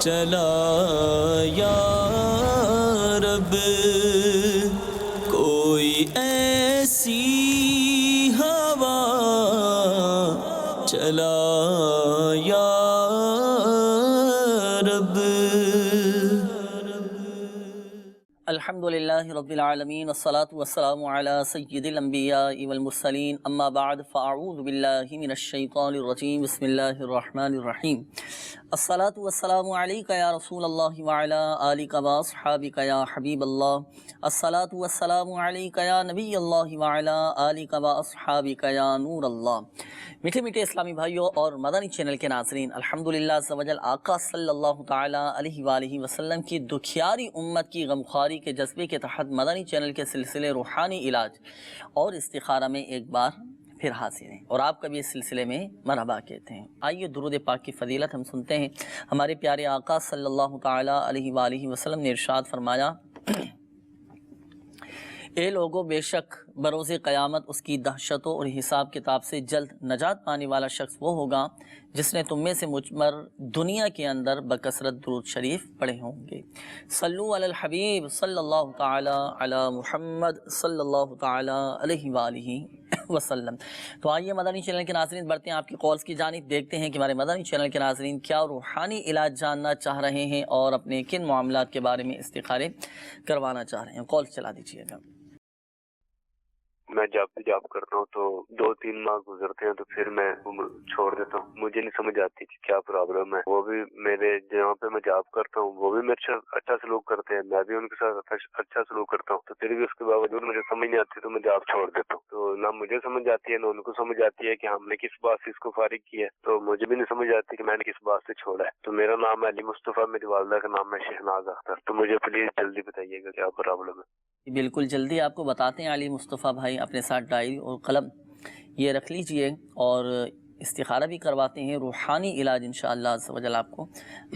چلا یا رب، کوئی ایسی ہوا چلا یا رب۔ الحمدللہ رب العالمین، والصلاة والسلام علی سید الانبیاء والمرسلین، اما بعد فاعوذ باللہ من الشیطان الرجیم، بسم اللہ الرحمن الرحیم۔ الصلاة والسلام علیک یا رسول اللہ وعلی آلک واصحابک یا حبیب اللہ، الصلاة والسلام علیک یا نبی اللہ وعلی آلک واصحابک یا نور اللہ۔ میٹھے میٹھے اسلامی بھائیوں اور مدنی چینل کے ناظرین، الحمدللہ عز و جل آقا صلی اللہ تعالیٰ علیہ وآلہ وسلم کی دکھیاری امت کی غمخواری کے جذبے کے تحت مدنی چینل کے سلسلے روحانی علاج اور استخارہ میں ایک بار پھر حاضر ہیں، اور آپ کا بھی اس سلسلے میں مرحبا کہتے ہیں۔ آئیے درود پاک کی فضیلت ہم سنتے ہیں۔ ہمارے پیارے آقا صلی اللہ تعالیٰ علیہ وآلہ وسلم نے ارشاد فرمایا، اے لوگو، بے شک بروز قیامت اس کی دہشتوں اور حساب کتاب سے جلد نجات پانے والا شخص وہ ہوگا جس نے تم میں سے مجھ پر دنیا کے اندر بکثرت درود شریف پڑھے ہوں گے۔ صلو علی الحبیب صلی اللہ تعالی علی محمد صلی اللہ تعالی علیہ وآلہ وسلم۔ تو آئیے مدنی چینل کے ناظرین بڑھتے ہیں آپ کی کالز کی جانب، دیکھتے ہیں کہ ہمارے مدنی چینل کے ناظرین کیا روحانی علاج جاننا چاہ رہے ہیں اور اپنے کن معاملات کے بارے میں استخارے کروانا چاہ رہے ہیں۔ کالز چلا دیجیے گا۔ میں جاب کرتا ہوں تو 2-3 ماہ گزرتے ہیں تو پھر میں چھوڑ دیتا ہوں۔ مجھے نہیں سمجھ آتی کہ کیا پرابلم ہے۔ وہ بھی میرے جہاں پہ میں جاب کرتا ہوں وہ بھی میرے اچھا سلوک کرتے ہیں، میں بھی ان کے ساتھ اچھا سلوک کرتا ہوں، تو پھر بھی اس کے باوجود مجھے سمجھ نہیں آتی تو میں جاب چھوڑ دیتا ہوں۔ تو نہ مجھے سمجھ آتی ہے نہ ان کو سمجھ آتی ہے کہ ہم نے کس بات سے اس کو فارغ کیا ہے، تو مجھے بھی نہیں سمجھ آتی کہ میں نے کس بات سے چھوڑا ہے۔ تو میرا نام ہے علی مصطفیٰ، میری والدہ کا نام ہے شہناز اختر، تو مجھے پلیز جلدی بتائیے گا کیا پرابلم ہے۔ بالکل جلدی آپ کو بتاتے ہیں علی مصطفیٰ بھائی، اپنے ساتھ ڈائری اور قلم یہ رکھ لیجئے اور استخارہ بھی کرواتے ہیں، روحانی علاج انشاءاللہ عز و جل آپ کو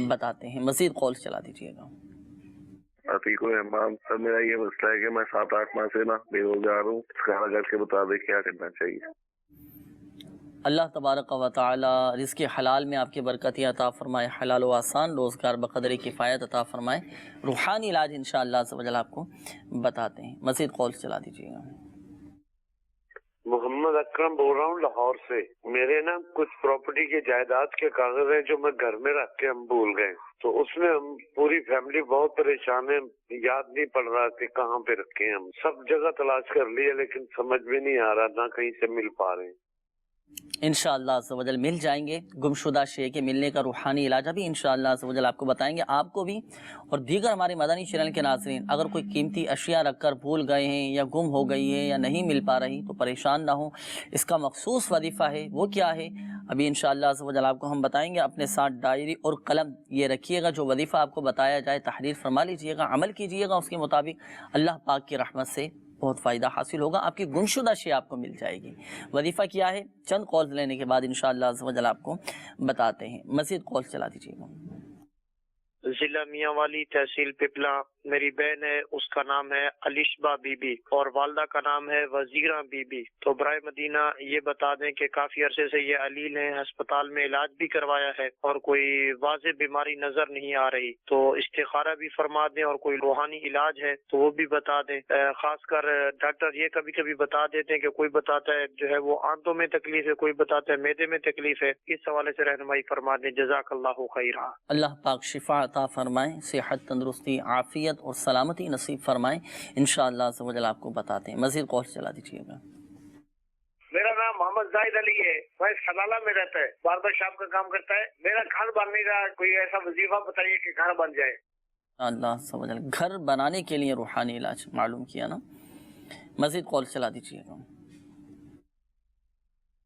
بتاتے ہیں۔ مزید کال چلا دیجئے گا۔ عتیق الرحمان سر، میرا یہ مسئلہ ہے کہ میں 7-8 ماہ سے بے روزگار ہوں، استخارہ کر کے بتا دیں کیا کرنا چاہیے۔ اللہ تبارک و تعالی رزق حلال میں آپ کی برکتی عطا فرمائے، حلال و آسان روزگار بقدر کفایت عطا فرمائے۔ روحانی علاج انشاءاللہ عز و جل آپ کو بتاتے ہیں۔ مزید کال چلا دیجیے گا۔ محمد اکرم بول رہا ہوں لاہور سے۔ میرے نا کچھ پراپرٹی کے جائیداد کے کاغذ ہیں جو میں گھر میں رکھ کے ہم بھول گئے، تو اس میں ہم پوری فیملی بہت پریشان ہے، یاد نہیں پڑ رہا کہ کہاں پہ رکھے ہیں۔ ہم سب جگہ تلاش کر لی ہے لیکن سمجھ میں نہیں آ رہا، نہ کہیں سے مل پا رہے ہیں۔ انشاءاللہ عز و جل مل جائیں گے۔ گمشدہ شے کے ملنے کا روحانی علاج ابھی انشاءاللہ عز و جل آپ کو بتائیں گے، آپ کو بھی اور دیگر ہمارے مدنی چینل کے ناظرین۔ اگر کوئی قیمتی اشیاء رکھ کر بھول گئے ہیں یا گم ہو گئی ہے یا نہیں مل پا رہی تو پریشان نہ ہوں، اس کا مخصوص وظیفہ ہے، وہ کیا ہے ابھی انشاءاللہ عز و جل آپ کو ہم بتائیں گے۔ اپنے ساتھ ڈائری اور قلم یہ رکھیے گا، جو وظیفہ آپ کو بتایا جائے تحریر فرما لیجیے گا، عمل کیجیے گا اس کے مطابق، اللہ پاک کی رحمت سے بہت فائدہ حاصل ہوگا، آپ کی گمشدہ شے آپ کو مل جائے گی۔ وظیفہ کیا ہے چند کالز لینے کے بعد انشاءاللہ عز و جل آپ کو بتاتے ہیں۔ مزید کالز چلا دیجیے گا۔ ضلع میاں والی، تحصیل پپلا۔ میری بہن ہے، اس کا نام ہے علیشبہ بی بی اور والدہ کا نام ہے وزیرہ بی بی۔ تو برائے مدینہ یہ بتا دیں کہ کافی عرصے سے یہ علیل ہیں، ہسپتال میں علاج بھی کروایا ہے اور کوئی واضح بیماری نظر نہیں آ رہی، تو استخارہ بھی فرما دیں اور کوئی روحانی علاج ہے تو وہ بھی بتا دیں۔ خاص کر ڈاکٹر یہ کبھی کبھی بتا دیتے ہیں کہ کوئی بتاتا ہے جو ہے وہ آنتوں میں تکلیف ہے، کوئی بتاتا ہے معدے میں تکلیف ہے، اس حوالے سے رہنمائی فرما دیں۔ جزاک اللہ خیرا۔ اللہ پاک شفا عطا فرمائیں، صحت، تندرستی، عافیت اور سلامتی نصیب فرمائیں، انشاءاللہ عز و جل آپ کو بتاتے ہیں۔ مزید کال چلا دیجیے گا۔ میرا نام محمد زاہد علی ہے، میں سلالہ میں رہتا ہے، باربر شاپ کا کام کرتا ہے۔ میرا گھر بننے کا کوئی ایسا وظیفہ بتائیے کہ گھر بن جائے۔ اللہ عز و جل گھر بنانے کے لیے روحانی علاج معلوم کیا نا۔ مزید کال چلا دیجیے گا۔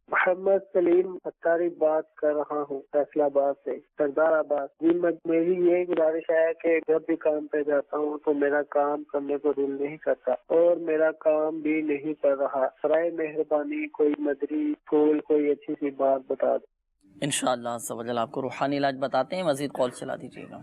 محمد سلیم اتاری بات کر رہا ہوں فیصلہ آباد سے، سردار آباد۔ جی میری یہ گزارش ہے کہ جب بھی کام پہ جاتا ہوں تو میرا کام کرنے کو دل نہیں کرتا اور میرا کام بھی نہیں کر رہا۔ برائے مہربانی کوئی مدری اسکول کوئی اچھی سی بات بتا دو۔ انشاءاللہ عز و جل آپ کو روحانی علاج بتاتے ہیں۔ مزید کال چلا دیجیے گا۔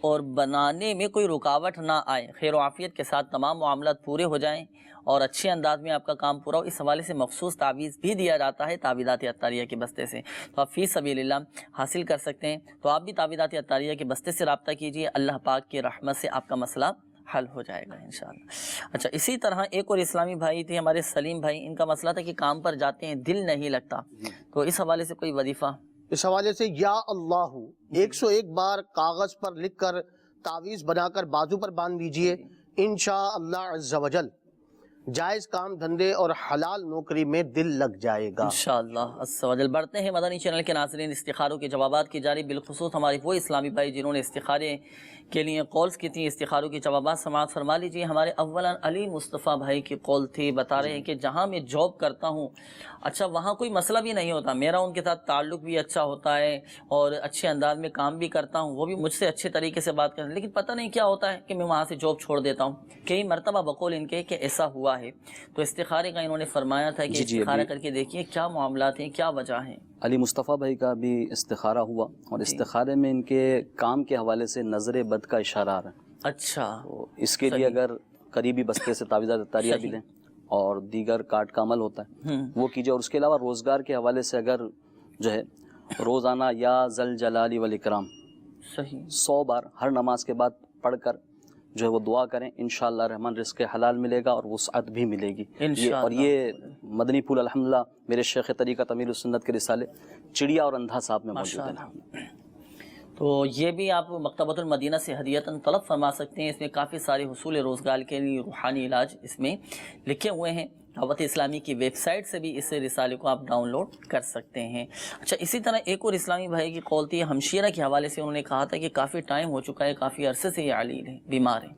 اور بنانے میں کوئی رکاوٹ نہ آئے، خیر و عافیت کے ساتھ تمام معاملات پورے ہو جائیں اور اچھے انداز میں آپ کا کام پورا ہو، اس حوالے سے مخصوص تعویذ بھی دیا جاتا ہے تعویذات عطاریہ کے بستے سے، تو آپ فی سبیل اللہ حاصل کر سکتے ہیں۔ تو آپ بھی تعویذات عطاریہ کے بستے سے رابطہ کیجئے، اللہ پاک کی رحمت سے آپ کا مسئلہ حل ہو جائے گا انشاءاللہ۔ اچھا، اسی طرح ایک اور اسلامی بھائی تھے ہمارے سلیم بھائی، ان کا مسئلہ تھا کہ کام پر جاتے ہیں دل نہیں لگتا، تو اس حوالے سے کوئی وظیفہ؟ اس حوالے سے یا اللہ 101 بار کاغذ پر لکھ کر تعویذ بنا کر بازو پر باندھ دیجئے، انشاءاللہ عز و جل جائز کام دھندے اور حلال نوکری میں دل لگ جائے گا انشاءاللہ عز و جل۔ بڑھتے ہیں مدنی چینل کے ناظرین استخاروں کے جوابات کی جانب، بالخصوص ہمارے وہ اسلامی بھائی جنہوں نے استخارے کے لیے کالز کی تھی، استخاروں کے جوابات سماعت فرما لیجیے۔ ہمارے اولا علی مصطفیٰ بھائی کی کال تھی، بتا رہے ہیں کہ جہاں میں جاب کرتا ہوں، اچھا وہاں کوئی مسئلہ بھی نہیں ہوتا، میرا ان کے ساتھ تعلق بھی اچھا ہوتا ہے اور اچھے انداز میں کام بھی کرتا ہوں، وہ بھی مجھ سے اچھے طریقے سے بات کرتے ہیں، لیکن پتہ نہیں کیا ہوتا ہے کہ میں وہاں سے جاب چھوڑ دیتا ہوں۔ کئی مرتبہ بقول ان کے کہ ایسا ہوا ہے، تو استخارے کا انہوں نے فرمایا تھا کہ استخارہ کر کے دیکھیے کیا معاملات ہیں، کیا وجہ ہیں۔ علی مصطفیٰ بھائی کا بھی استخارہ ہوا اور استخارے میں ان کے کام کے حوالے سے نظر بد کا اشارہ آ رہا ہے۔ اچھا، تو اس کے لیے اگر قریبی بستے سے تعویذات عطاریہ بھی لیں اور دیگر کارڈ کا عمل ہوتا ہے وہ کیجیے، اور اس کے علاوہ روزگار کے حوالے سے اگر جو ہے روزانہ یا ذل جلال والاکرام 100 بار ہر نماز کے بعد پڑھ کر جو ہے وہ دعا کریں، انشاءاللہ رحمان رزق حلال ملے گا اور وسعت بھی ملے گی۔ اور یہ مدنی پھول الحمدللہ میرے شیخ طریقت امیر السنت کے رسالے چڑیا اور اندھا صاحب میں موجود ہیں، تو یہ بھی آپ مکتبۃ المدینہ سے ہدیتاً طلب فرما سکتے ہیں۔ اس میں کافی سارے حصول روزگار کے لیے روحانی علاج اس میں لکھے ہوئے ہیں، دعوت اسلامی کی ویب سائٹ سے بھی اس رسالے کو آپ ڈاؤن لوڈ کر سکتے ہیں۔ اچھا، اسی طرح ایک اور اسلامی بھائی کی کال تھی، ہمشیرہ کے حوالے سے انہوں نے کہا تھا کہ کافی ٹائم ہو چکا ہے، کافی عرصے سے یہ علیل ہے، بیمار ہیں،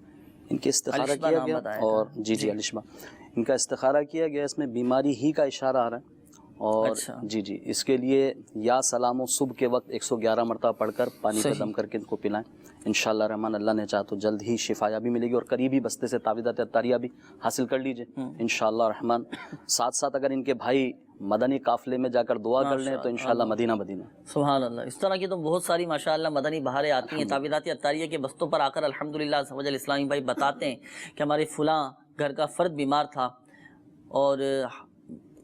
ان کے استخارہ کیا گیا اور جی الشبہ ان کا استخارہ کیا گیا، اس میں بیماری ہی کا اشارہ آ رہا ہے، اور جی اس کے لیے یا سلام و صبح کے وقت 111 مرتبہ پڑھ کر پانی پہ دم کر کے ان کو پلائیں، انشاءاللہ رحمان اللہ نے چاہا تو جلد ہی شفا بھی ملے گی، اور قریبی بستے سے تعویذات عطاریہ بھی حاصل کر لیجئے انشاءاللہ رحمان۔ ساتھ ساتھ اگر ان کے بھائی مدنی قافلے میں جا کر دعا کر لیں تو انشاءاللہ مدینہ مدینہ۔ سبحان اللہ، اس طرح کی تو بہت ساری ماشاءاللہ مدنی بہاریں آتی ہیں، تعویذات عطاریہ کے بستوں پر آ کر الحمدللہ اسلامی بھائی بتاتے ہیں کہ ہمارے فلاں گھر کا فرد بیمار تھا اور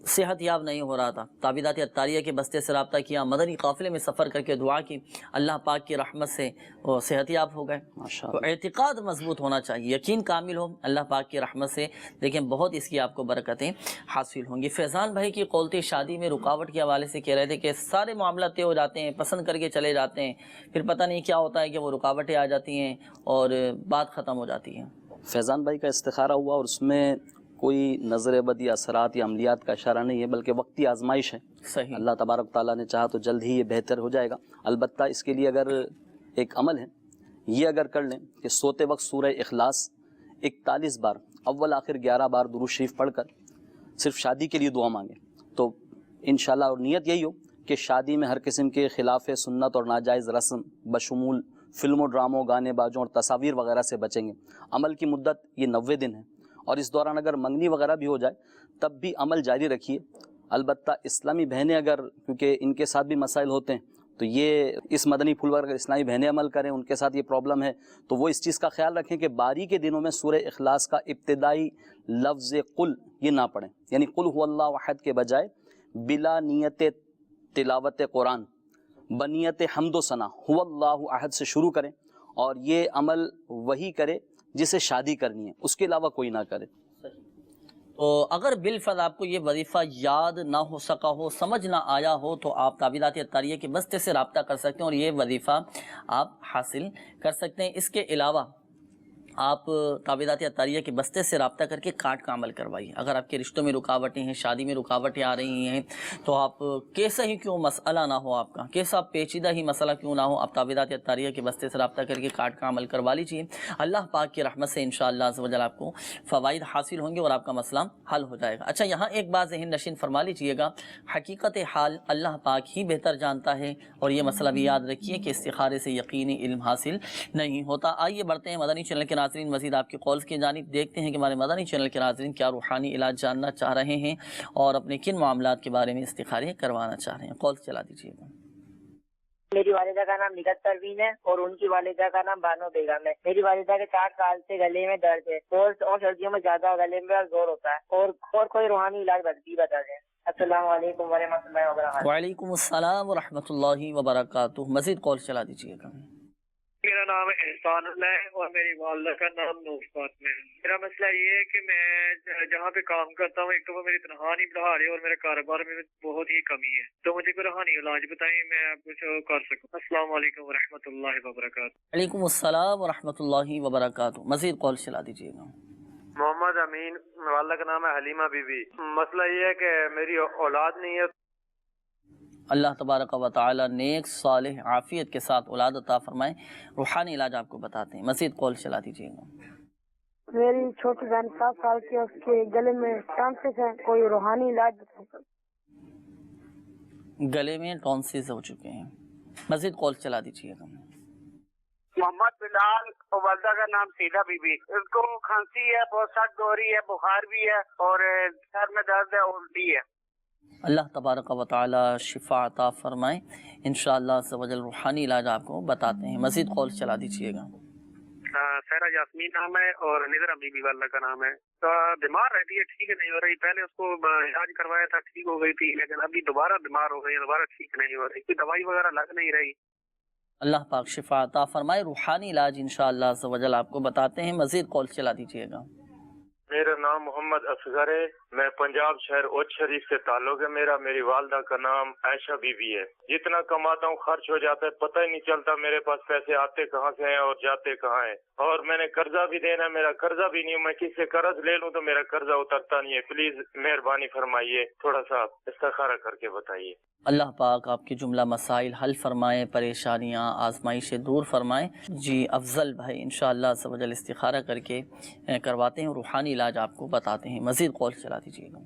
صحت یاب نہیں ہو رہا تھا، تعویذات عطاریہ کے بستے سے رابطہ کیا، مدنی قافلے میں سفر کر کے دعا کی، اللہ پاک کی رحمت سے وہ صحت یاب ہو گئے۔ تو اعتقاد مضبوط ہونا چاہیے، یقین کامل ہو اللہ پاک کی رحمت سے، لیکن بہت اس کی آپ کو برکتیں حاصل ہوں گی۔ فیضان بھائی کی قولتی شادی میں رکاوٹ کے حوالے سے کہہ رہے تھے کہ سارے معاملات طے ہو جاتے ہیں، پسند کر کے چلے جاتے ہیں، پھر پتہ نہیں کیا ہوتا ہے کہ وہ رکاوٹیں آ جاتی ہیں اور بات ختم ہو جاتی ہے۔ فیضان بھائی کا استخارہ ہوا اور اس میں کوئی نظر بد یا اثرات یا عملیات کا اشارہ نہیں ہے، بلکہ وقتی آزمائش ہے، صحیح، اللہ تبارک تعالیٰ نے چاہا تو جلد ہی یہ بہتر ہو جائے گا۔ البتہ اس کے لیے اگر ایک عمل ہے، یہ اگر کر لیں کہ سوتے وقت سورہ اخلاص 41 بار اول آخر 11 بار درود شریف پڑھ کر صرف شادی کے لیے دعا مانگیں تو انشاءاللہ، اور نیت یہی ہو کہ شادی میں ہر قسم کے خلاف سنت اور ناجائز رسم بشمول فلموں، ڈراموں، گانے بازوں اور تصاویر وغیرہ سے بچیں گے۔ عمل کی مدت یہ 90 دن ہے، اور اس دوران اگر منگنی وغیرہ بھی ہو جائے تب بھی عمل جاری رکھیے۔ البتہ اسلامی بہنیں اگر، کیونکہ ان کے ساتھ بھی مسائل ہوتے ہیں، تو یہ اس مدنی پھول پر اگر اسلامی بہنیں عمل کریں، ان کے ساتھ یہ پرابلم ہے، تو وہ اس چیز کا خیال رکھیں کہ باری کے دنوں میں سورہ اخلاص کا ابتدائی لفظ قل یہ نہ پڑھیں، یعنی قل هو اللہ احد کے بجائے بلا نیت تلاوت قرآن بنیت حمد و ثنا هو اللہ احد سے شروع کریں، اور یہ عمل وہی کرے جسے شادی کرنی ہے، اس کے علاوہ کوئی نہ کرے۔ تو اگر بالفعل آپ کو یہ وظیفہ یاد نہ ہو سکا ہو، سمجھ نہ آیا ہو، تو آپ تعویذات عطاریہ کے بستے سے رابطہ کر سکتے ہیں اور یہ وظیفہ آپ حاصل کر سکتے ہیں۔ اس کے علاوہ آپ تعویذات عطاریہ کے بستے سے رابطہ کر کے کارڈ کا عمل کروائیے۔ اگر آپ کے رشتوں میں رکاوٹیں ہیں، شادی میں رکاوٹیں آ رہی ہیں، تو آپ کیسا ہی کیوں مسئلہ نہ ہو، آپ کا کیسا پیچیدہ ہی مسئلہ کیوں نہ ہو، آپ تعویذات عطاریہ کے بستے سے رابطہ کر کے کارڈ کا عمل کروا لیجیے۔ اللہ پاک کی رحمت سے انشاءاللہ عز و جل آپ کو فوائد حاصل ہوں گے اور آپ کا مسئلہ حل ہو جائے گا۔ اچھا، یہاں ایک بات ذہن نشین فرما لیجیے گا، حقیقت حال اللہ پاک ہی بہتر جانتا ہے، اور یہ مسئلہ بھی یاد رکھیے کہ استخارے سے یقینی علم حاصل نہیں ہوتا۔ آئیے بڑھتے ہیں مدنی چینل کے ناظرین، مزید آپ کی کالز کی جانب، دیکھتے ہیں کہ ہمارے مدنی چینل کے ناظرین کیا روحانی علاج جاننا چاہ رہے ہیں اور اپنے کن معاملات کے بارے میں استخارے کروانا چاہ رہے ہیں۔ کالز چلا دیجیے گا۔ میری والدہ کا نام نگہت پروین ہے اور ان کی والدہ کا نام بانو بیگم ہے۔ میری والدہ کے 4 سال سے گلے میں درد ہے اور سردیوں میں زیادہ گلے میں زور ہوتا ہے اور کوئی روحانی علاج بھی بتا دیں۔ السلام علیکم ورحمۃ اللہ وبرکاتہ۔ وعلیکم السلام ورحمۃ اللہ وبرکاتہ۔ مزید کال چلا دیجیے گا۔ میرا نام احسان اللہ ہے اور میری والدہ کا نام نور فاطمہ ہے۔ میرا مسئلہ یہ ہے کہ میں جہاں پہ کام کرتا ہوں ایک تو وہ میری تنخواہ نہیں بڑھا رہی اور میرے کاروبار میں بہت ہی کمی ہے، تو مجھے کوئی روحانی علاج بتائیں میں کچھ کر سکوں۔ السلام علیکم ورحمۃ اللہ وبرکاتہ۔ وعلیکم السلام ورحمۃ اللہ وبرکاتہ۔ مزید کال چلا دیجیے گا۔ محمد امین، والدہ کا نام ہے حلیمہ بی بی۔ مسئلہ یہ ہے کہ میری اولاد نہیں ہے۔ اللہ تبارک و تعالی نیک صالح عافیت کے ساتھ اولاد عطا فرمائے۔ روحانی علاج آپ کو بتاتے ہیں، مزید کال چلا دیجیے گا۔ میری چھوٹی بہن 7 سال کی ہے، اس کے گلے میں ٹانسلز ہیں، کوئی روحانی علاج بتائیں۔ گلے میں ٹونسلز ہو چکے ہیں، مزید کال چلا دیجیے گا۔ محمد بلال اور والدہ کا نام سیدھا بی بی۔ اس کو کھانسی ہے، بہت سخت ہو رہی ہے، بخار بھی ہے اور سر میں درد ہے، الٹی ہے۔ اللہ تبارک و تعالی شفا عطا فرمائے۔ انشاءاللہ عز و جل روحانی علاج آپ کو بتاتے ہیں، مزید کال چلا دیجیے گا۔ سہرا یاسمین نام ہے اور نظر بی بی والدہ کا نام ہے۔ تو بیمار رہتی ہے، ٹھیک نہیں ہو رہی، پہلے اس کو علاج کروایا تھا ٹھیک ہو گئی تھی، لیکن ابھی دوبارہ بیمار ہو گئی، دوبارہ ٹھیک نہیں ہو رہی، کوئی دوائی وغیرہ لگ نہیں رہی۔ اللہ پاک شفا عطا فرمائے۔ روحانی علاج انشاءاللہ عز و جل آپ کو بتاتے ہیں، مزید کال چلا دیجیے گا۔ میرا نام محمد اصغر ہے، میں پنجاب شہر اوچھ شریف سے تعلق ہے میرا۔ میری والدہ کا نام عائشہ بی بی ہے۔ جتنا کماتا ہوں خرچ ہو جاتا ہے، پتہ ہی نہیں چلتا میرے پاس پیسے آتے کہاں سے ہیں اور جاتے کہاں ہیں، اور میں نے قرضہ بھی دینا ہے، میرا قرضہ بھی نہیں، میں کسی سے قرض لے لوں تو میرا قرضہ اترتا نہیں ہے۔ پلیز مہربانی فرمائیے، تھوڑا سا استخارہ کر کے بتائیے۔ اللہ پاک آپ کے جملہ مسائل حل فرمائے، پریشانیاں آزمائشیں دور فرمائے۔ جی افضل بھائی انشاءاللہ عز و جل استخارہ کر کے کرواتے ہیں، روحانی علاج آپ کو بتاتے ہیں، مزید کال چلا دیجیے گا۔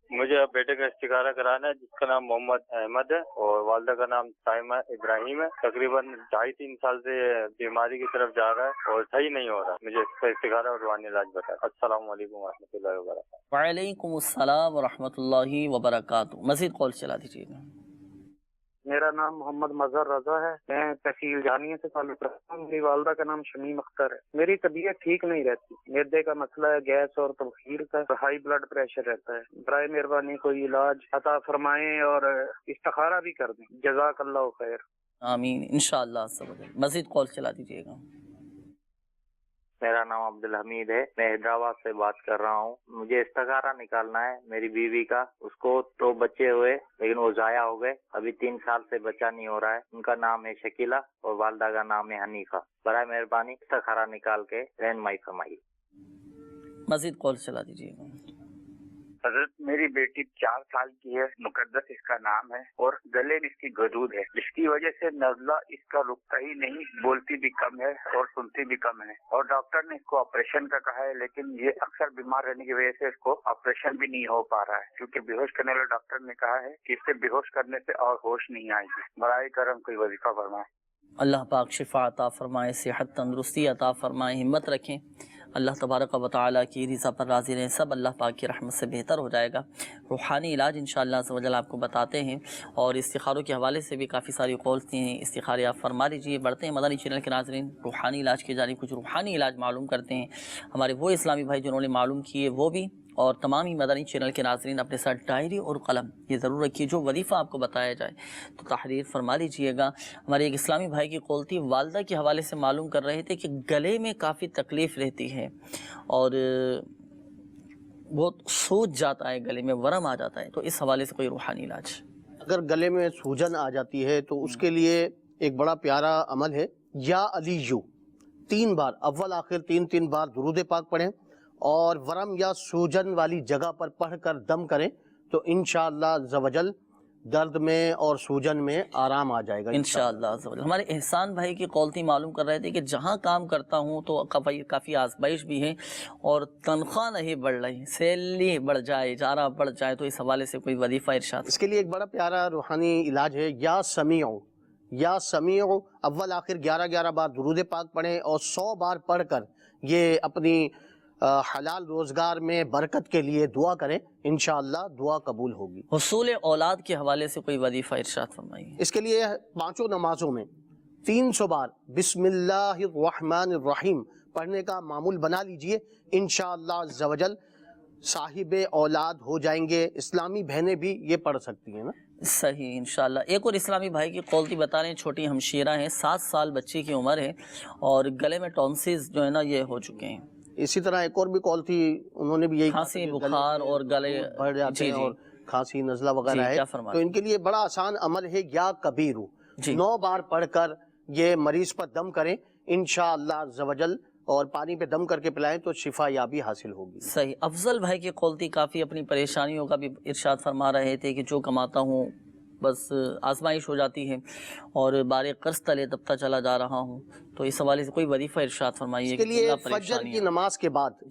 مجھے اب بیٹے کا استخارہ کرانا ہے جس کا نام محمد احمد ہے اور والدہ کا نام سائمہ ابراہیم ہے۔ تقریباً 2.5-3 سال سے بیماری کی طرف جا رہا ہے اور صحیح نہیں ہو رہا، مجھے اس کا استخارہ اور روحانی علاج بتائیں۔ السلام علیکم ورحمۃ اللہ وبرکاتہ۔ وعلیکم السلام ورحمۃ اللہ وبرکاتہ۔ مزید کال چلا دیجیے گا۔ میرا نام محمد مظہر رضا ہے، میں تحصیل جانیہ سے تعلق رکھتا ہوں۔ میری والدہ کا نام شمیم اختر ہے۔ میری طبیعت ٹھیک نہیں رہتی، معدے کا مسئلہ ہے، گیس اور تبخیر کا، ہائی بلڈ پریشر رہتا ہے۔ برائے مہربانی کوئی علاج عطا فرمائیں اور استخارہ بھی کر دیں، جزاک اللہ خیر۔ آمین انشاءاللہ عز و جل۔ مزید کال چلا دیجیے گا۔ میرا نام عبدالحمید ہے، میں حیدرآباد سے بات کر رہا ہوں۔ مجھے استخارہ نکالنا ہے میری بیوی کا، اس کو 2 بچے ہوئے لیکن وہ ضائع ہو گئے، ابھی 3 سال سے بچہ نہیں ہو رہا ہے۔ ان کا نام ہے شکیلہ اور والدہ کا نام ہے حنیفہ۔ برائے مہربانی استخارہ نکال کے رہنمائی فرمائیے۔ مزید کال چلا دیجیے گا۔ حضرت میری بیٹی 4 سال کی ہے، مقدس اس کا نام ہے اور گلے میں اس کی گدود ہے، جس کی وجہ سے نزلہ اس کا رکتا ہی نہیں، بولتی بھی کم ہے اور سنتی بھی کم ہے، اور ڈاکٹر نے اس کو آپریشن کا کہا ہے، لیکن یہ اکثر بیمار رہنے کی وجہ سے اس کو آپریشن بھی نہیں ہو پا رہا ہے، کیونکہ بے ہوش کرنے والے ڈاکٹر نے کہا ہے کہ اس سے بے ہوش کرنے سے اور ہوش نہیں آئے گی۔ برائے کرم کوئی وظیفہ فرمائے۔ اللہ پاک شفا عطا فرمائے، صحت تندرستی عطا فرمائے، ہمت رکھیں، اللہ تبارک و تعالیٰ کی رضا پر راضی رہیں، سب اللہ پاک کی رحمت سے بہتر ہو جائے گا۔ روحانی علاج انشاءاللہ عز و جل آپ کو بتاتے ہیں، اور استخاروں کے حوالے سے بھی کافی ساری قولز تھیں، استخارے آپ فرما لیجیے۔ بڑھتے ہیں مدنی چینل کے ناظرین، روحانی علاج کی جانب کچھ روحانی علاج معلوم کرتے ہیں۔ ہمارے وہ اسلامی بھائی جنہوں نے معلوم کیے وہ بھی، اور تمام ہی مدنی چینل کے ناظرین اپنے ساتھ ڈائری اور قلم یہ ضرور رکھیے، جو وظیفہ آپ کو بتایا جائے تو تحریر فرما لیجیے گا۔ ہمارے ایک اسلامی بھائی کی قول تھی، والدہ کے حوالے سے معلوم کر رہے تھے کہ گلے میں کافی تکلیف رہتی ہے اور بہت سوج جاتا ہے، گلے میں ورم آ جاتا ہے، تو اس حوالے سے کوئی روحانی علاج؟ اگر گلے میں سوجن آ جاتی ہے تو اس کے لیے ایک بڑا پیارا عمل ہے، یا علیو 3 بار، اول آخر 3 بار درود پاک پڑھیں اور ورم یا سوجن والی جگہ پر پڑھ کر دم کریں تو انشاءاللہ عز و جل درد میں اور سوجن میں آرام آ جائے گا انشاءاللہ عز و جل۔ ہمارے احسان بھائی کی قول تھی، معلوم کر رہے تھے کہ جہاں کام کرتا ہوں تو کافی آزمائش بھی ہے اور تنخواہ نہیں بڑھ رہی، سیلری بڑھ جائے، اجارہ بڑھ جائے، تو اس حوالے سے کوئی وظیفہ ارشاد؟ اس کے لیے ایک بڑا پیارا روحانی علاج ہے، یا سمیع، اول آخر 11 بار درود پاک پڑھیں اور 100 بار پڑھ کر یہ اپنی حلال روزگار میں برکت کے لیے دعا کریں، انشاءاللہ دعا قبول ہوگی۔ حصول اولاد کے حوالے سے کوئی وظیفہ ارشاد فرمائیے۔ اس کے لیے 5 نمازوں میں 300 بار بسم اللہ الرحمن الرحیم پڑھنے کا معمول بنا لیجئے، انشاءاللہ عز و جل صاحب اولاد ہو جائیں گے۔ اسلامی بہنیں بھی یہ پڑھ سکتی ہیں نا؟ صحیح انشاءاللہ۔ ایک اور اسلامی بھائی کی قولتی بتا رہے ہیں، چھوٹی ہمشیرہ ہیں، 7 سال بچی کی عمر ہے اور گلے میں ٹونسز جو ہے نا یہ ہو چکے ہیں۔ اسی طرح ایک اور بھی کال تھی، انہوں نے بھی یہی کھانسی، بخار اور گلے بڑھ جاتے ہیں اور کھانسی نزلہ وغیرہ ہے، تو ان کے لیے بڑا آسان عمل ہے یا کبیرو 9 بار پڑھ کر یہ مریض پر دم کریں، انشاءاللہ عز و جل، اور پانی پہ دم کر کے پلائیں تو شفا یابی حاصل ہوگی۔ صحیح۔ افضل بھائی کی قولتی کافی اپنی پریشانیوں کا بھی ارشاد فرما رہے تھے کہ جو کماتا ہوں بس آزمائش ہو جاتی ہے اور بارے قرض تلے دبتا چلا جا رہا ہوں، تو اس حوالے سے کوئی وظیفہ ارشاد فرمائیے۔ اس کے لیے فجر کی نماز کے بعد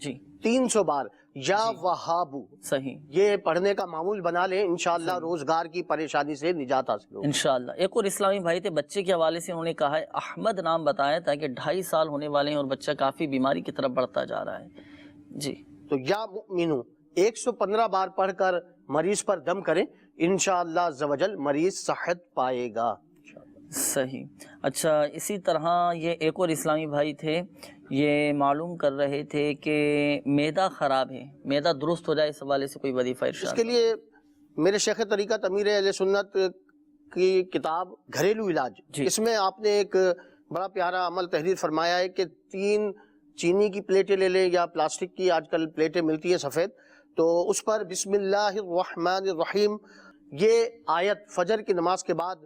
300 بار یا وہابو صحیح یہ پڑھنے کا معمول بنا لیں، انشاءاللہ روزگار کی پریشانی سے نجات حاصل ہوگی انشاءاللہ۔ ایک اور اسلامی بھائی تھے، بچے کے حوالے سے انہوں نے کہا ہے، احمد نام بتایا تھا کہ 2.5 سال ہونے والے ہیں اور بچہ کافی بیماری کی طرف بڑھتا جا رہا ہے جی۔ تو یا مؤمنو 115 بار پڑھ کر مریض پر دم کریں، انشاءاللہ عز و جل مریض صحت پائے گا۔ صحیح۔ اچھا، اسی طرح یہ ایک اور اسلامی بھائی تھے، یہ معلوم کر رہے تھے کہ معدہ خراب ہے، معدہ درست ہو جائے، اس حوالے سے کوئی وظیفہ ارشاد؟ اس کے لیے میرے شیخ طریقت امیر اہل سنت کی کتاب گھریلو علاج، اس میں آپ نے ایک بڑا پیارا عمل تحریر فرمایا ہے کہ 3 چینی کی پلیٹیں لے لیں یا پلاسٹک کی آج کل پلیٹیں ملتی ہیں سفید، تو اس پر بسم اللہ الرحمن الرحیم یہ آیت فجر کی نماز کے بعد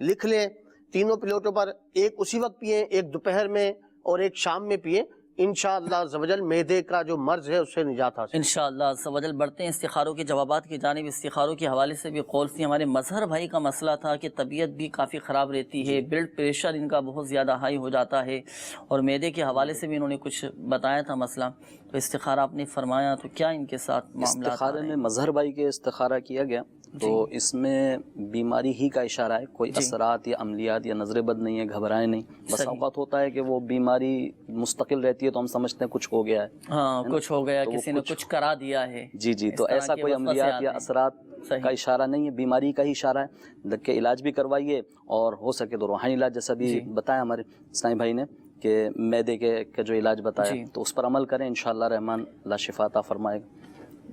لکھ لیں، تینوں پلیٹوں پر، ایک اسی وقت پئیں، ایک دوپہر میں اور ایک شام میں پئیں، انشاءاللہ عز و جل معدے کا جو مرض ہے اس سے نجات حاصل۔ انشاءاللہ عز و جل۔ بڑھتے ہیں استخاروں کے جوابات کی جانب۔ استخاروں کے حوالے سے بھی قول تھی، ہمارے مظہر بھائی کا مسئلہ تھا کہ طبیعت بھی کافی خراب رہتی ہے، بلڈ پریشر ان کا بہت زیادہ ہائی ہو جاتا ہے، اور معدے کے حوالے سے بھی انہوں نے کچھ بتایا تھا مسئلہ، تو استخارہ آپ نے فرمایا، تو کیا ان کے ساتھ معاملات؟ استخارے میں مظہر بھائی کے استخارہ کیا گیا تو اس میں بیماری ہی کا اشارہ ہے، کوئی اثرات یا عملیات یا نظر بد نہیں ہے، گھبرائے نہیں۔ بس اوقات ہوتا ہے کہ وہ بیماری مستقل رہتی ہے تو ہم سمجھتے ہیں کچھ ہو گیا ہے، ہاں کچھ ہو گیا، کسی نے کچھ کرا دیا ہے۔ جی تو ایسا کوئی عملیات یا اثرات کا اشارہ نہیں ہے، بیماری کا ہی اشارہ ہے۔ لگ کے علاج بھی کروائیے، اور ہو سکے تو روحانی علاج، جیسا بھی بتایا ہمارے اسلامی بھائی نے کہ معدے کے جو علاج بتایا تو اس پر عمل کریں، انشاءاللہ رحمان اللہ شفا عطا فرمائے گا۔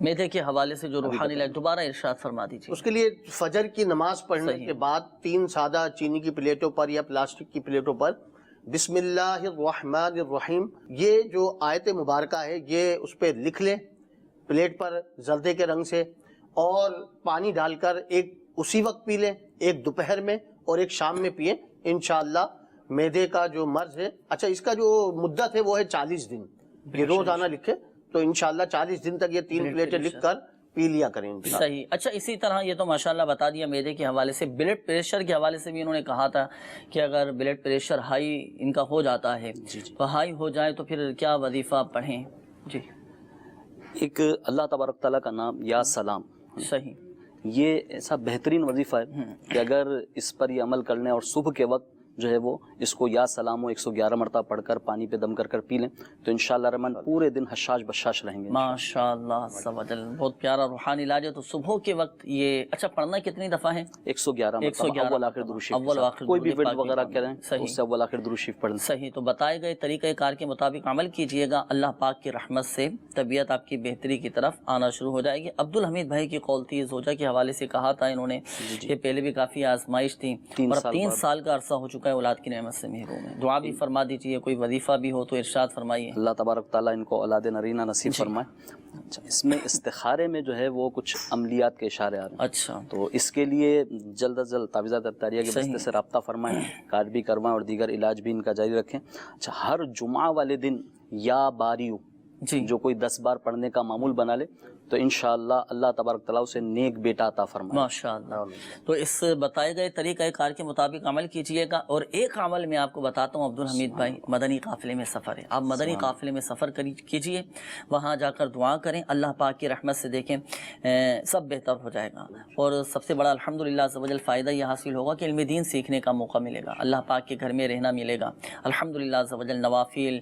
معدے کے حوالے سے جو روحانی علاج دوبارہ ارشاد فرما دیجیے۔ اس کے لیے فجر کی نماز پڑھنے کے بعد 3 سادہ چینی کی پلیٹوں پر یا پلاسٹک کی پلیٹوں پر بسم اللہ الرحمن الرحیم یہ جو آیت مبارکہ ہے یہ اس پہ لکھ لیں پلیٹ پر زردے کے رنگ سے، اور پانی ڈال کر ایک اسی وقت پی لیں، ایک دوپہر میں اور ایک شام میں پئیں، انشاءاللہ معدے کا جو مرض ہے، اچھا اس کا جو مدت ہے وہ ہے 40 دن، یہ روزانہ لکھے تو انشاءاللہ 40 دن تک یہ 3 پلیٹیں لکھ کر پی لیا کریں۔ صحیح۔ اچھا، اسی طرح یہ تو ماشاءاللہ بتا دیا معدے کے حوالے سے، بلڈ پریشر کے حوالے سے بھی انہوں نے کہا تھا کہ اگر بلڈ پریشر ہائی ان کا ہو جاتا ہے تو ہائی ہو جائے تو پھر کیا وظیفہ پڑھیں؟ جی، ایک اللہ تبارک تعالیٰ کا نام یا سلام، صحیح، یہ ایسا بہترین وظیفہ ہے کہ اگر اس پر یہ عمل کر لیں اور صبح کے وقت جو ہے وہ اس کو یا سلام 111 مرتبہ پڑھ کر پانی پہ دم کر پی لیں تو انشاءاللہ رحمان پورے دن حشاش بشاش رہیں گے ماشاءاللہ عز و جل۔ بہت پیارا روحانی علاج ہے۔ تو صبح کے وقت یہ اچھا پڑھنا کتنی دفعہ ہے؟ 111 مرتبہ، اول آخر درود شریف، کوئی بھی ورد وغیرہ کریں اس سے اول آخر درود شریف پڑھ لیں۔ صحیح۔ تو بتائے گئے طریقہ کار کے مطابق عمل کیجئے گا، اللہ پاک کی رحمت سے طبیعت آپ کی بہتری کی طرف آنا شروع ہو جائے گی۔ عبدالحمید بھائی کی قول تھی، زوجہ کے حوالے سے کہا تھا انہوں نے کہ پہلے بھی کافی آزمائش تھی اور اب 3 سال کا عرصہ ہو چکا ہے اولاد کی نعمت سے محروم ہے، دعا بھی فرما دیجیے، کوئی وظیفہ بھی ہو تو ارشاد فرمائیے۔ اللہ تبارک تعالیٰ ان کو اولاد نرینہ نصیب فرمائے۔ اچھا، اس میں استخارے میں جو ہے وہ کچھ عملیات کے اشارے آ رہے ہیں، اچھا تو اس کے لیے جلد از جلد تعویذات اطاریہ کے بستے سے رابطہ فرمائیں، کارڈ بھی کروائیں اور دیگر علاج بھی ان کا جاری رکھیں۔ اچھا، ہر جمعہ والے دن یا باریو جو کوئی 10 بار پڑھنے کا معمول بنا لے تو انشاءاللہ اللہ تبارک تعالیٰ اسے نیک بیٹا عطا فرمائے ماشاءاللہ۔ تو اس بتائے گئے طریقہ کار کے مطابق عمل کیجئے گا۔ اور ایک عمل میں آپ کو بتاتا ہوں عبدالحمید بھائی، مدنی قافلے میں سفر ہے، آپ مدنی قافلے میں سفر کیجئے، وہاں جا کر دعا کریں، اللہ پاک کی رحمت سے دیکھیں سب بہتر ہو جائے گا۔ اور سب سے بڑا الحمدللہ عز و جل فائدہ یہ حاصل ہوگا کہ علم دین سیکھنے کا موقع ملے گا، اللہ پاک کے گھر میں رہنا ملے گا، الحمدللہ عز و جل نوافل،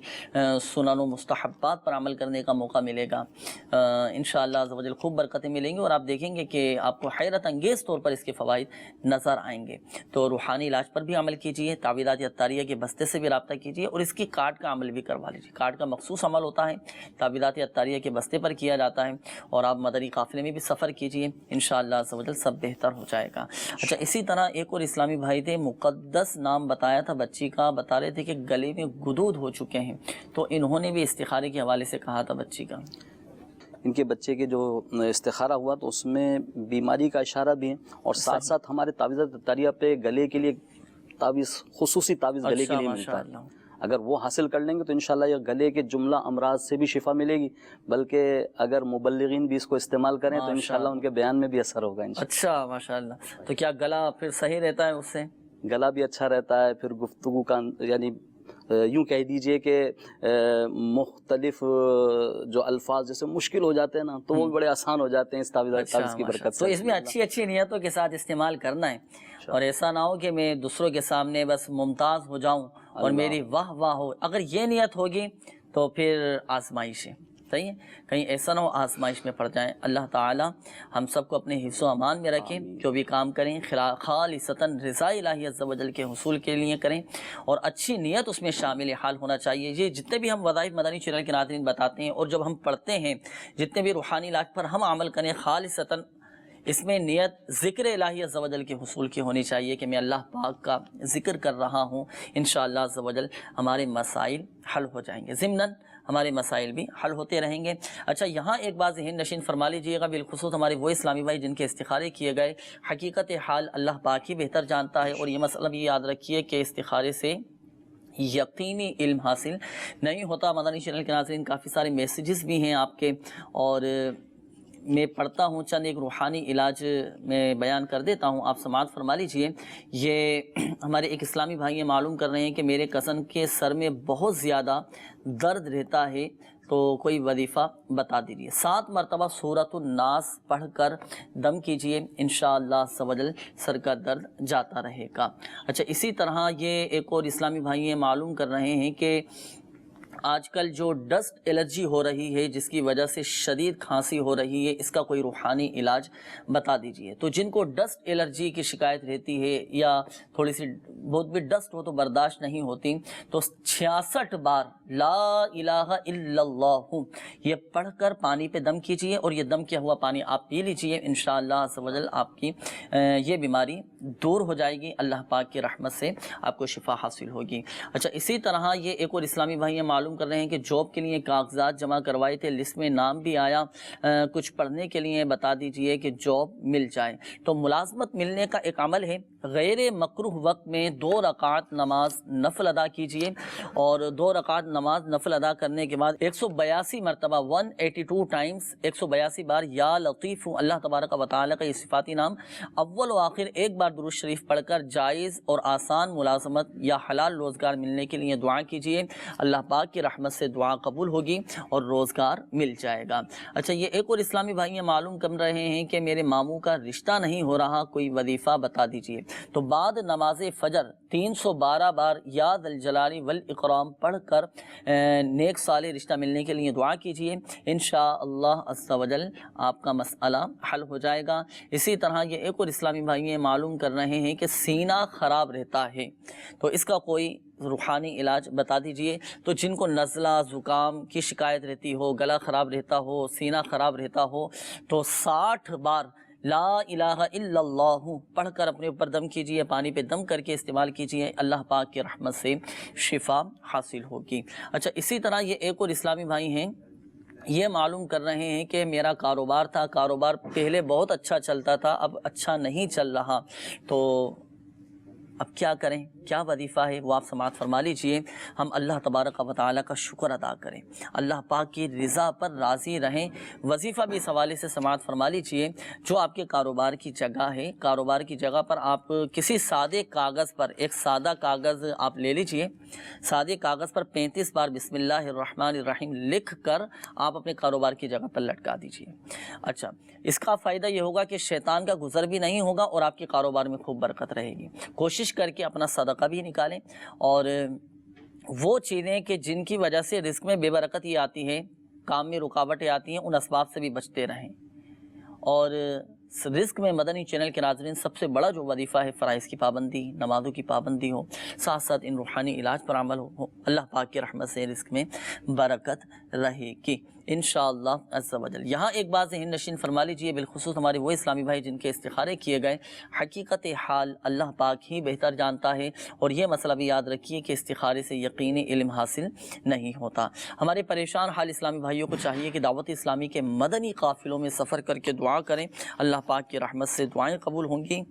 سنن و مستحبات پر عمل کرنے کا موقع ملے گا، انشاءاللہ عز و جل خوب برکتیں ملیں گی، اور آپ دیکھیں گے کہ آپ کو حیرت انگیز طور پر اس کے فوائد نظر آئیں گے۔ تو روحانی علاج پر بھی عمل کیجئے، تعویذات عطاریہ کے بستے سے بھی رابطہ کیجئے، اور اس کی کارڈ کا عمل بھی کروا لیجئے۔ کارڈ کا مخصوص عمل ہوتا ہے، تعویذات عطاریہ کے بستے پر کیا جاتا ہے، اور آپ مدنی قافلے میں بھی سفر کیجئے، انشاءاللہ عز و جل سب بہتر ہو جائے گا۔ اچھا، اسی طرح ایک اور اسلامی بھائی تھے، مقدس نام بتایا تھا بچی کا، بتا رہے تھے کہ گلے میں گدود ہو چکے ہیں، تو انہوں نے بھی استخارے کے حوالے سے کہا تھا بچی کا۔ ان کے بچے کے جو استخارہ ہوا تو اس میں بیماری کا اشارہ بھی ہے، اور ساتھ ساتھ ہمارے تعویذات عطاریہ پہ گلے کے لیے تعویذ، خصوصی تعویذ گلے کے لیے ملتا ہے، اگر وہ حاصل کر لیں گے تو انشاءاللہ یہ گلے کے جملہ امراض سے بھی شفا ملے گی، بلکہ اگر مبلغین بھی اس کو استعمال کریں تو انشاءاللہ ان کے بیان میں بھی اثر ہوگا انشاءاللہ۔ اچھا، ماشاءاللہ۔ تو کیا گلا پھر صحیح رہتا ہے اس سے؟ گلا بھی اچھا رہتا ہے، پھر گفتگو کا یعنی یوں کہہ دیجئے کہ مختلف جو الفاظ جیسے مشکل ہو جاتے ہیں نا تو وہ بھی بڑے آسان ہو جاتے ہیں اس تعویذ کی برکت سے۔ تو اس میں اچھی نیتوں کے ساتھ استعمال کرنا ہے، اور ایسا نہ ہو کہ میں دوسروں کے سامنے بس ممتاز ہو جاؤں اور میری واہ واہ ہو، اگر یہ نیت ہوگی تو پھر آزمائش ہے، صحیح ہے، کہیں ایسا نہ ہو آزمائش میں پڑ جائیں۔ اللہ تعالی ہم سب کو اپنے حفظ و امان میں رکھیں، جو بھی کام کریں خالصتاً رضا الہی عز و جل کے حصول کے لیے کریں، اور اچھی نیت اس میں شامل حال ہونا چاہیے۔ یہ جتنے بھی ہم وظائف مدنی چینل کے ناظرین بتاتے ہیں، اور جب ہم پڑھتے ہیں، جتنے بھی روحانی علاج پر ہم عمل کریں، خالصتاً اس میں نیت ذکر الہی عز و جل کے حصول کی ہونی چاہیے کہ میں اللہ پاک کا ذکر کر رہا ہوں، انشاءاللہ عز و جل ہمارے مسائل حل ہو جائیں گے، ضمناً ہمارے مسائل بھی حل ہوتے رہیں گے۔ اچھا، یہاں ایک بات ذہن نشین فرما لیجئے گا، بالخصوص ہمارے وہ اسلامی بھائی جن کے استخارے کیے گئے، حقیقت حال اللہ پاک ہی بہتر جانتا ہے، اور یہ مسئلہ بھی یاد رکھیے کہ استخارے سے یقینی علم حاصل نہیں ہوتا۔ مدنی چینل کے ناظرین کافی سارے میسیجز بھی ہیں آپ کے، اور میں پڑھتا ہوں، چند ایک روحانی علاج میں بیان کر دیتا ہوں، آپ سماعت فرما لیجئے۔ یہ ہمارے ایک اسلامی بھائی یہ معلوم کر رہے ہیں کہ میرے کزن کے سر میں بہت زیادہ درد رہتا ہے، تو کوئی وظیفہ بتا دیجیے۔ 7 مرتبہ سورۃ الناس پڑھ کر دم کیجئے، انشاءاللہ عز و جل سر کا درد جاتا رہے گا۔ اچھا، اسی طرح یہ ایک اور اسلامی بھائی یہ معلوم کر رہے ہیں کہ آج کل جو ڈسٹ الرجی ہو رہی ہے، جس کی وجہ سے شدید کھانسی ہو رہی ہے، اس کا کوئی روحانی علاج بتا دیجئے۔ تو جن کو ڈسٹ الرجی کی شکایت رہتی ہے، یا تھوڑی سی بہت بھی ڈسٹ ہو تو برداشت نہیں ہوتی، تو 66 بار لا الہ الا اللہ یہ پڑھ کر پانی پہ دم کیجئے، اور یہ دم کیا ہوا پانی آپ پی لیجئے، انشاءاللہ عز و جل آپ کی یہ بیماری دور ہو جائے گی، اللہ پاک کی رحمت سے آپ کو شفا حاصل ہوگی۔ اچھا، اسی طرح یہ ایک اور اسلامی بھائی یہ معلوم کر رہے ہیں کہ جاب کے لیے کاغذات جمع کروائے تھے، لسٹ میں نام بھی آیا، کچھ پڑھنے کے لیے بتا دیجئے کہ جاب مل جائے۔ تو ملازمت ملنے کا ایک عمل ہے، غیر مکروہ وقت میں 2 رکعت نماز نفل ادا کیجئے، اور 2 رکعت نماز نفل ادا کرنے کے بعد 182 مرتبہ 182 ٹائمز 182 بار یا لطیف اللہ تبارک و تعالی کا یہ صفاتی نام اول و آخر ایک بار درود شریف پڑھ کر جائز اور آسان ملازمت یا حلال روزگار ملنے کے لیے دعا کیجئے، اللہ پاک کی رحمت سے دعا قبول ہوگی اور روزگار مل جائے گا۔ اچھا، یہ ایک اور اسلامی بھائی یہ معلوم کر رہے ہیں کہ میرے ماموں کا رشتہ نہیں ہو رہا، کوئی وظیفہ بتا دیجئے۔ تو بعد نماز فجر 312 بار یا ذی الجلال والاکرام پڑھ کر نیک صالح رشتہ ملنے کے لیے دعا کیجئے، انشاءاللہ عز و جل آپ کا مسئلہ حل ہو جائے گا۔ اسی طرح یہ ایک اور اسلامی بھائی یہ معلوم کر رہے ہیں کہ سینہ خراب رہتا ہے، تو اس کا کوئی روحانی علاج بتا دیجئے۔ تو جن کو نزلہ زکام کی شکایت رہتی ہو، گلا خراب رہتا ہو، سینہ خراب رہتا ہو، تو 60 بار لا الہ الا اللہ پڑھ کر اپنے اوپر دم کیجئے، پانی پہ دم کر کے استعمال کیجئے، اللہ پاک کی رحمت سے شفا حاصل ہوگی۔ اچھا، اسی طرح یہ ایک اور اسلامی بھائی ہیں یہ معلوم کر رہے ہیں کہ میرا کاروبار تھا، کاروبار پہلے بہت اچھا چلتا تھا، اب اچھا نہیں چل رہا، تو اب کیا کریں، کیا وظیفہ ہے وہ آپ سماعت فرما لیجئے۔ ہم اللہ تبارک و تعالیٰ کا شکر ادا کریں، اللہ پاک کی رضا پر راضی رہیں۔ وظیفہ بھی اس حوالے سے سماعت فرما لیجئے، جو آپ کے کاروبار کی جگہ ہے، کاروبار کی جگہ پر آپ کسی سادے کاغذ پر، ایک سادہ کاغذ آپ لے لیجئے، سادے کاغذ پر 35 بار بسم اللہ الرحمن الرحیم لکھ کر آپ اپنے کاروبار کی جگہ پر لٹکا دیجئے۔ اچھا، اس کا فائدہ یہ ہوگا کہ شیطان کا گزر بھی نہیں ہوگا اور آپ کے کاروبار میں خوب برکت رہے گی۔ کوشش کر کے اپنا صدقہ بھی نکالیں، اور وہ چیزیں کہ جن کی وجہ سے رزق میں بے برکتی آتی ہے، کام میں رکاوٹیں آتی ہیں، ان اسباب سے بھی بچتے رہیں۔ اور رزق میں مدنی چینل کے ناظرین سب سے بڑا جو وظیفہ ہے، فرائض کی پابندی، نمازوں کی پابندی ہو، ساتھ ساتھ ان روحانی علاج پر عمل ہو، اللہ پاک کی رحمت سے رزق میں برکت رہے گی انشاءاللہ عز و جل۔ یہاں ایک بات ذہن نشین فرما لیجئے، بالخصوص ہمارے وہ اسلامی بھائی جن کے استخارے کیے گئے، حقیقت حال اللہ پاک ہی بہتر جانتا ہے، اور یہ مسئلہ بھی یاد رکھیے کہ استخارے سے یقینی علم حاصل نہیں ہوتا۔ ہمارے پریشان حال اسلامی بھائیوں کو چاہیے کہ دعوت اسلامی کے مدنی قافلوں میں سفر کر کے دعا کریں، اللہ پاک کی رحمت سے دعائیں قبول ہوں گی،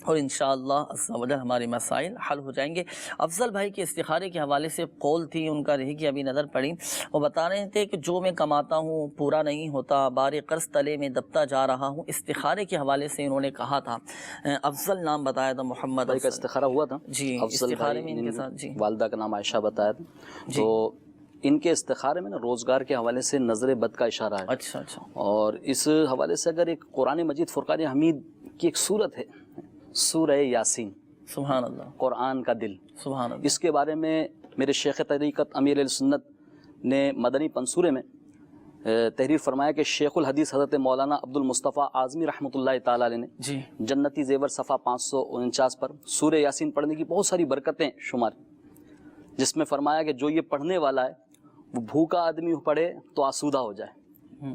اور انشاءاللہ عز و جل ہمارے مسائل حل ہو جائیں گے۔ افضل بھائی کے استخارے کے حوالے سے قول تھی ان کا، رہی کہ ابھی نظر پڑی، وہ بتا رہے تھے کہ جو میں کماتا ہوں پورا نہیں ہوتا، بار قرض تلے میں دبتا جا رہا ہوں۔ استخارے کے حوالے سے انہوں نے کہا تھا، افضل نام بتایا تھا، محمد بھائی کا استخارہ ہوا تھا جی، استخارے میں ان کے ساتھ جی والدہ کا نام عائشہ بتایا تھا، تو ان کے استخارے میں نا روزگار کے حوالے سے نظر بد کا اشارہ ہے۔ اچھا اچھا، اور اس حوالے سے اگر ایک قرآن مجید فرقان حمید کی ایک صورت ہے، سورہ یاسین، سبحان اللہ، قرآن کا دل، سبحان اللہ، اس کے بارے میں میرے شیخ طریقت امیر اہل سنت نے مدنی پنصورے میں تحریر فرمایا کہ شیخ الحدیث حضرت مولانا عبد المصطفیٰ اعظمی رحمۃ اللہ تعالیٰ علیہ نے جی جنتی زیور صفحہ 549 پر سورہ یاسین پڑھنے کی بہت ساری برکتیں شمار، جس میں فرمایا کہ جو یہ پڑھنے والا ہے وہ بھوکا آدمی پڑھے تو آسودہ ہو جائے،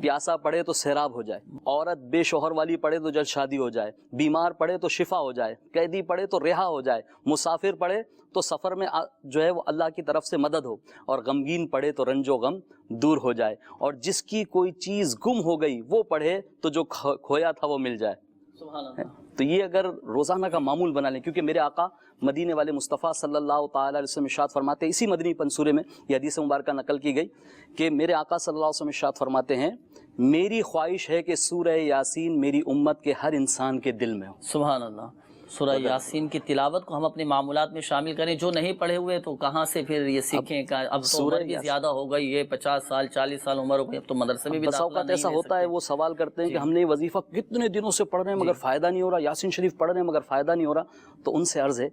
پیاسا پڑھے تو سیراب ہو جائے، عورت بے شوہر والی پڑھے تو جلد شادی ہو جائے، بیمار پڑھے تو شفا ہو جائے، قیدی پڑھے تو رہا ہو جائے، مسافر پڑھے تو سفر میں جو ہے وہ اللہ کی طرف سے مدد ہو، اور غمگین پڑھے تو رنج و غم دور ہو جائے، اور جس کی کوئی چیز گم ہو گئی وہ پڑھے تو جو کھویا تھا وہ مل جائے۔ سبحان اللہ۔ تو یہ اگر روزانہ کا معمول بنا لیں، کیونکہ میرے آقا مدینے والے مصطفیٰ صلی اللہ تعالیٰ علیہ وسلم ارشاد فرماتے ہیں، اسی مدنی پنصورے میں یہ حدیث مبارکہ نقل کی گئی کہ میرے آقا صلی اللہ علیہ وسلم ارشاد فرماتے ہیں، میری خواہش ہے کہ سورہ یاسین میری امت کے ہر انسان کے دل میں ہو۔ سبحان اللہ۔ سورہ یاسین کی تلاوت کو ہم اپنے معمولات میں شامل کریں، جو نہیں پڑھے ہوئے تو کہاں سے پھر یہ سیکھیں؟ اب تو عمر بھی زیادہ ہو گئی ہے، 50 سال 40 سال عمر ہو گئی، اب تو مدرسے میں بھی بس اوقات ایسا ہوتا ہے، وہ سوال کرتے ہیں کہ ہم نے یہ وظیفہ کتنے دنوں سے پڑھ رہے ہیں مگر فائدہ نہیں ہو رہا، یاسین شریف پڑھ رہے ہیں مگر فائدہ نہیں ہو رہا۔ تو ان سے عرض ہے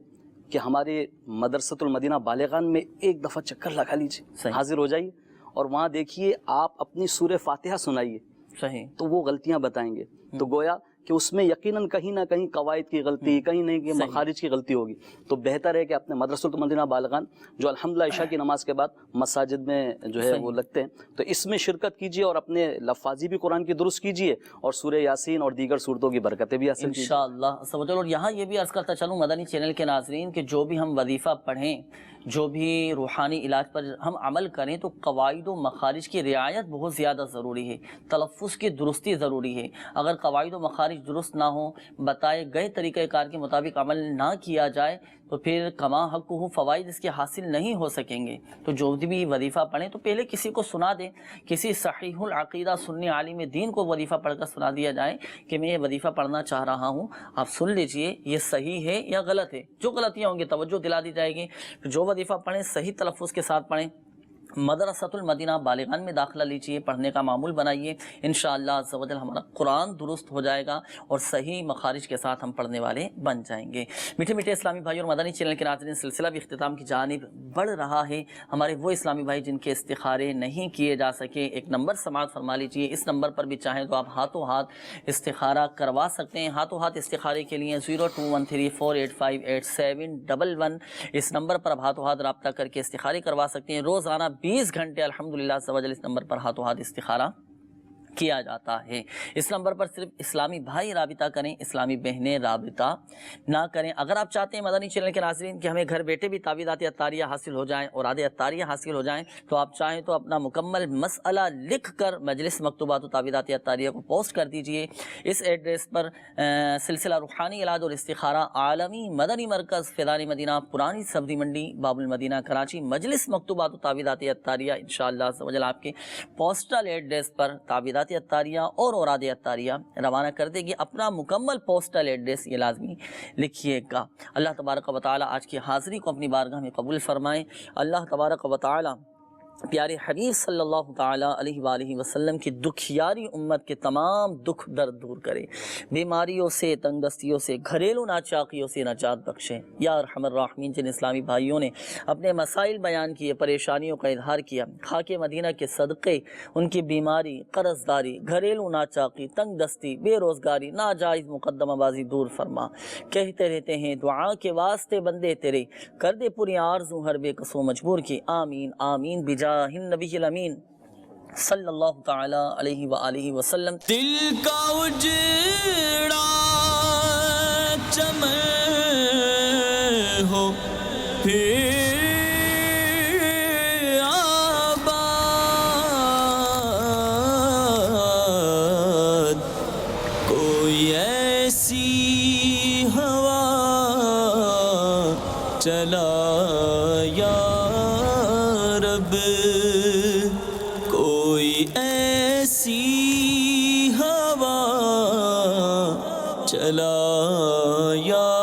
کہ ہمارے مدرسۃ المدینہ بالغان میں ایک دفعہ چکر لگا لیجیے، حاضر ہو جائیے، اور وہاں دیکھیے آپ اپنی سورہ فاتحہ سنائیے، صحیح، تو وہ غلطیاں بتائیں گے، تو گویا کہ اس میں یقیناً کہیں نہ کہیں قواعد کی غلطی، کہیں نہ کہیں مخارج کی غلطی ہوگی۔ تو بہتر ہے کہ اپنے مدرسۃ المدینہ بالغان جو الحمدللہ عشاء کی نماز کے بعد مساجد میں جو ہے وہ لگتے ہیں، تو اس میں شرکت کیجیے اور اپنے لفاظی بھی قرآن کی درست کیجیے، اور سورہ یاسین اور دیگر صورتوں کی برکتیں بھی حاصل کیجیے انشاءاللہ۔ اور یہاں یہ بھی عرض کرتا چلوں مدنی چینل کے ناظرین کہ جو بھی ہم وظیفہ پڑھیں، جو بھی روحانی علاج پر ہم عمل کریں، تو قواعد و مخارج کی رعایت بہت زیادہ ضروری ہے، تلفظ کی درستی ضروری ہے۔ اگر قواعد و مخارج درست نہ ہوں، بتائے گئے طریقہ کار کے مطابق عمل نہ کیا جائے، تو پھر کما حق ہو فوائد اس کے حاصل نہیں ہو سکیں گے۔ تو جو بھی وظیفہ پڑھیں تو پہلے کسی کو سنا دیں، کسی صحیح العقیدہ سنی عالم دین کو وظیفہ پڑھ کر سنا دیا جائے کہ میں یہ وظیفہ پڑھنا چاہ رہا ہوں، آپ سن لیجئے یہ صحیح ہے یا غلط ہے۔ جو غلطیاں ہوں گی توجہ دلا دی جائے گی، جو وظیفہ پڑھیں صحیح تلفظ کے ساتھ پڑھیں۔ مدرسۃ المدینہ بالغان میں داخلہ لیجئے، پڑھنے کا معمول بنائیے، انشاءاللہ عز و جل ہمارا قرآن درست ہو جائے گا اور صحیح مخارج کے ساتھ ہم پڑھنے والے بن جائیں گے۔ میٹھے میٹھے اسلامی بھائی اور مدنی چینل کے ناظرین، سلسلہ بھی اختتام کی جانب بڑھ رہا ہے۔ ہمارے وہ اسلامی بھائی جن کے استخارے نہیں کیے جا سکے، ایک نمبر سماعت فرما لیجئے، اس نمبر پر بھی چاہیں تو آپ ہاتھوں ہاتھ استخارہ کروا سکتے ہیں۔ ہاتھوں ہاتھ استخارے کے لیے 0213485871 اس نمبر پر آپ ہاتھوں ہاتھ رابطہ کر کے استخارے کروا سکتے ہیں۔ روزانہ 20 گھنٹے الحمدللہ عز و جل اس نمبر پر ہاتھوں ہاتھ استخارہ کیا جاتا ہے۔ اس نمبر پر صرف اسلامی بھائی رابطہ کریں، اسلامی بہنیں رابطہ نہ کریں۔ اگر آپ چاہتے ہیں مدنی چینل کے ناظرین کہ ہمیں گھر بیٹھے بھی تعویذات عطاریہ حاصل ہو جائیں اور عادت عطاریہ حاصل ہو جائیں، تو آپ چاہیں تو اپنا مکمل مسئلہ لکھ کر مجلس مکتوبات و تعویذات عطاریہ کو پوسٹ کر دیجئے۔ اس ایڈریس پر سلسلہ روحانی علاج اور استخارہ عالمی مدنی مرکز فیضان مدینہ، پرانی سبزی منڈی، باب المدینہ، کراچی، مجلس مکتوبات و تعویذات عطاریہ انشاءاللہ عز و جل آپ کے پوسٹل ایڈریس پر تعویذات عطاریہ اور اوراد عطاریہ روانہ کر دے گی۔ اپنا مکمل پوسٹل ایڈریس یہ لازمی لکھیے گا۔ اللہ تبارک و تعالی آج کی حاضری کو اپنی بارگاہ میں قبول فرمائیں۔ اللہ تبارک و تعالی پیارے حبیب صلی اللہ تعالی علیہ وآلہ وسلم کی دکھیاری امت کے تمام دکھ درد دور کرے، بیماریوں سے، تنگ دستیوں سے، گھریلو ناچاقیوں سے نجات بخشے۔ یا ارحم الراحمین، جن اسلامی بھائیوں نے اپنے مسائل بیان کیے، پریشانیوں کا اظہار کیا، خاک مدینہ کے صدقے ان کی بیماری، قرض داری، گھریلو ناچاقی، تنگ دستی، بے روزگاری، ناجائز مقدمہ بازی دور فرما۔ کہتے رہتے ہیں دعا کے واسطے بندے تیرے، کر دے پوری آرزو ہر بے کسو مجبور کی، آمین آمین بجاہ النبی الامین صلی اللہ تعالی علیہ وآلہ وسلم۔ دل کا اجڑا چمن ہو پھر آباد، کوئی ایسی ہوا چلا یا رب، کوئی ایسی ہوا چلا یا